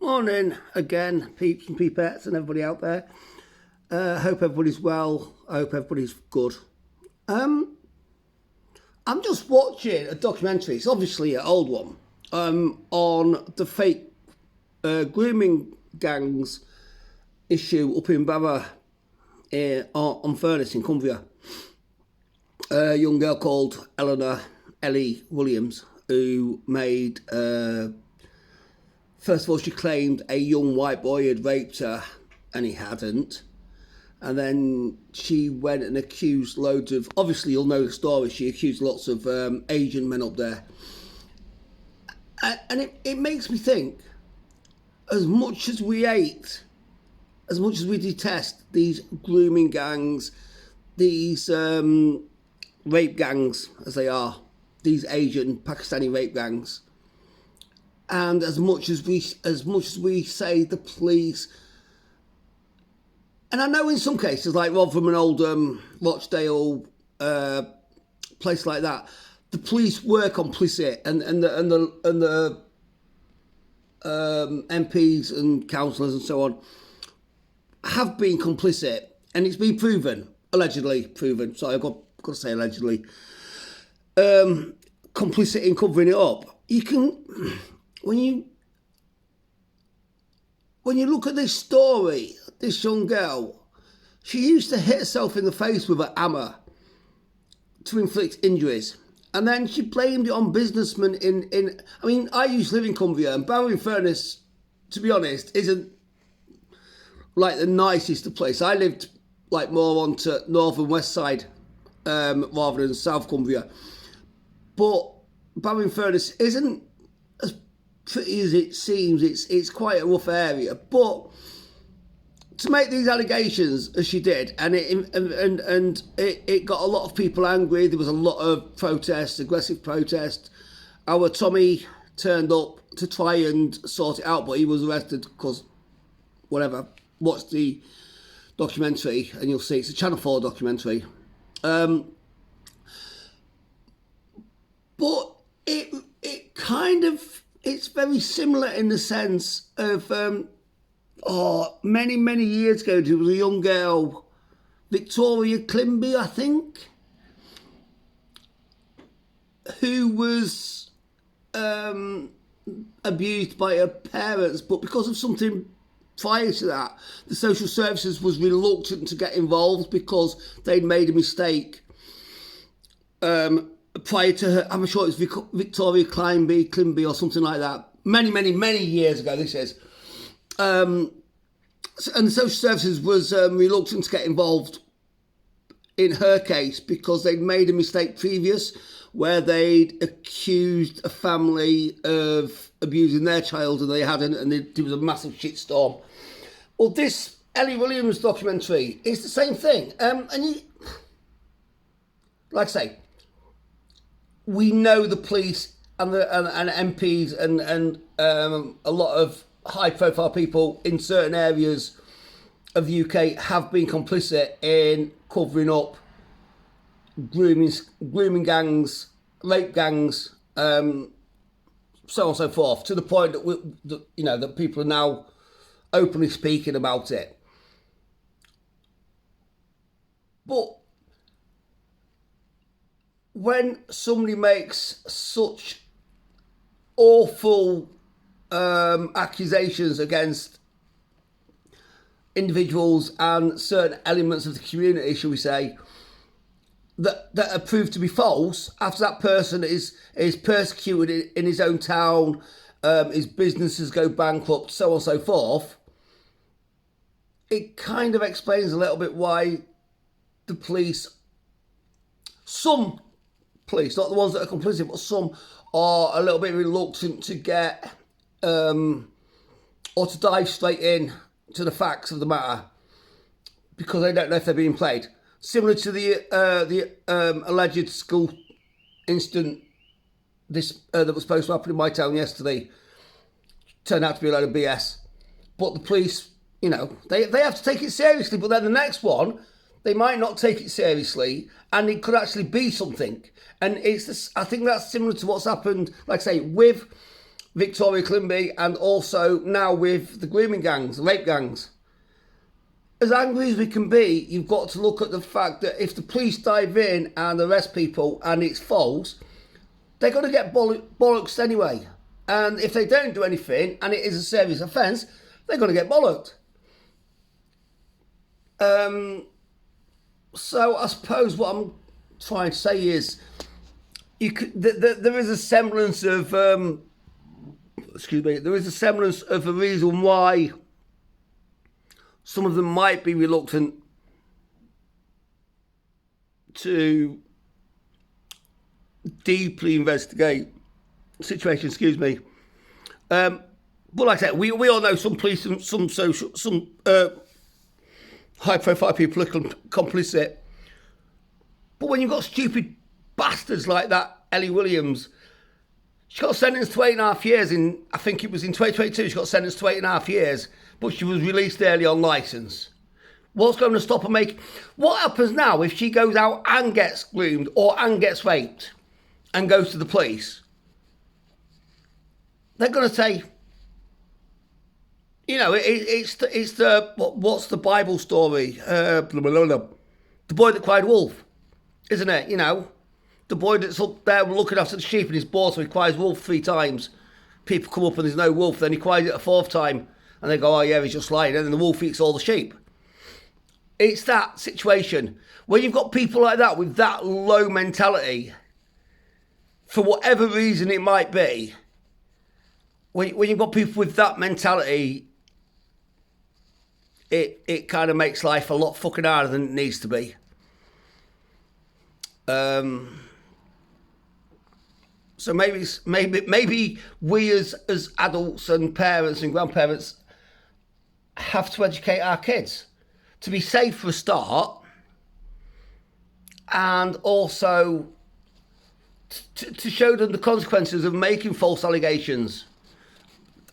Morning again, peeps and peepettes and everybody out there. Hope everybody's well. I hope everybody's good. I'm just watching a documentary. It's obviously an old one on the fake grooming gangs issue up in Barra on Furnace in Cumbria. A young girl called Ellie Williams, who made first of all, she claimed a young white boy had raped her, and he hadn't. And then she went and accused loads of, obviously you'll know the story, she accused lots of Asian men up there. And it makes me think, as much as we hate, as much as we detest these grooming gangs, these rape gangs, as they are, these Asian, Pakistani rape gangs, and as much as we say the police, and I know in some cases, like Rotherham and Oldham, Rochdale, place like that, the police were complicit, and the MPs and councillors and so on have been complicit, and it's been proven, allegedly proven. Sorry, I've got to say allegedly, complicit in covering it up. You can. When you look at this story, this young girl, she used to hit herself in the face with a hammer to inflict injuries. And then she blamed it on businessmen I mean, I used to live in Cumbria, and Barrow-in-Furness, to be honest, isn't like the nicest of place. I lived like more onto north and west side rather than South Cumbria. But Barrow-in-Furness isn't as pretty as it seems. It's quite a rough area, but to make these allegations as she did, and it got a lot of people angry. There was a lot of protests, aggressive protests. Our Tommy turned up to try and sort it out, but he was arrested because whatever. Watch the documentary and you'll see it's a Channel 4 documentary. But it kind of, it's very similar in the sense of, many years ago, there was a young girl, Victoria Climby, I think, who was abused by her parents, but because of something prior to that, the social services was reluctant to get involved because they'd made a mistake. Prior to her, I'm sure it was Victoria Climby or something like that. Many years ago, this is. And the social services was reluctant to get involved in her case because they'd made a mistake previous where they'd accused a family of abusing their child and they hadn't, and there was a massive shitstorm. Well, this Ellie Williams documentary is the same thing. And like I say, we know the police and MPs and a lot of high-profile people in certain areas of the UK have been complicit in covering up grooming gangs, rape gangs, so on and so forth, to the point that people are now openly speaking about it. But when somebody makes such awful accusations against individuals and certain elements of the community, shall we say, that are proved to be false, after that person is persecuted in his own town, his businesses go bankrupt, so on and so forth, it kind of explains a little bit why the police, some police, not the ones that are complicit, but some are a little bit reluctant to get or to dive straight in to the facts of the matter because they don't know if they're being played. Similar to the alleged school incident that was supposed to happen in my town yesterday, turned out to be a load of BS. But the police, they have to take it seriously. But then the next one, they might not take it seriously, and it could actually be something. And I think that's similar to what's happened, like I say, with Victoria Climby, and also now with the grooming gangs, the rape gangs. As angry as we can be, you've got to look at the fact that if the police dive in and arrest people and it's false, they're going to get bollocks anyway. And if they don't do anything and it is a serious offence, they're going to get bollocked. So I suppose what I'm trying to say is, there is a semblance of, there is a semblance of a reason why some of them might be reluctant to deeply investigate the situation. But like I said, we all know some police and some high-profile people are complicit. But when you've got stupid bastards like that, Ellie Williams, she got sentenced to 8.5 years I think it was in 2022, she got sentenced to 8.5 years, but she was released early on licence. What's going to stop her what happens now if she goes out and gets groomed and gets raped and goes to the police? They're going to say, it's the what's the Bible story? The boy that cried wolf, isn't it? The boy that's up there looking after the sheep and he's bored, so he cries wolf 3 times. People come up and there's no wolf, then he cries it a 4th time, and they go, oh yeah, he's just lying, and then the wolf eats all the sheep. It's that situation where you've got people like that with that low mentality, for whatever reason it might be. When you've got people with that mentality, it kind of makes life a lot fucking harder than it needs to be. So maybe we as adults and parents and grandparents have to educate our kids to be safe for a start, and also to show them the consequences of making false allegations.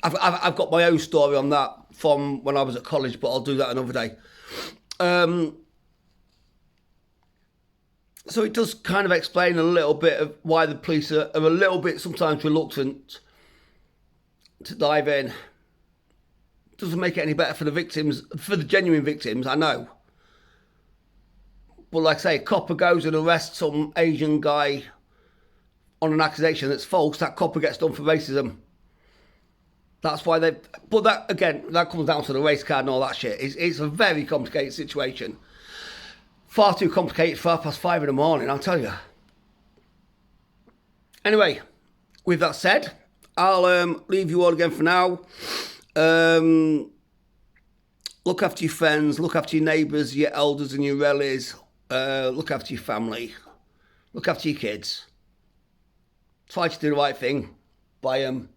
I've got my own story on that from when I was at college, but I'll do that another day. So it does kind of explain a little bit of why the police are a little bit sometimes reluctant to dive in. Doesn't make it any better for the victims, for the genuine victims, I know. But like I say, a copper goes and arrests some Asian guy on an accusation that's false, that copper gets done for racism. That's why but that, again, that comes down to the race card and all that shit. It's a very complicated situation. Far too complicated for 5:30 in the morning, I'll tell you. Anyway, with that said, I'll leave you all again for now. Look after your friends, look after your neighbours, your elders and your relatives. Look after your family. Look after your kids. Try to do the right thing by them.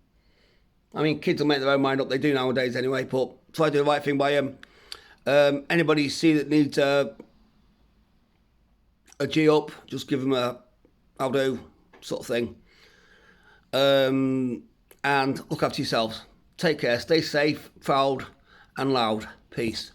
Kids will make their own mind up. They do nowadays anyway, but try to do the right thing by them. Anybody you see that needs a G up, just give them a I'll do sort of thing. And look after yourselves. Take care, stay safe, proud and loud. Peace.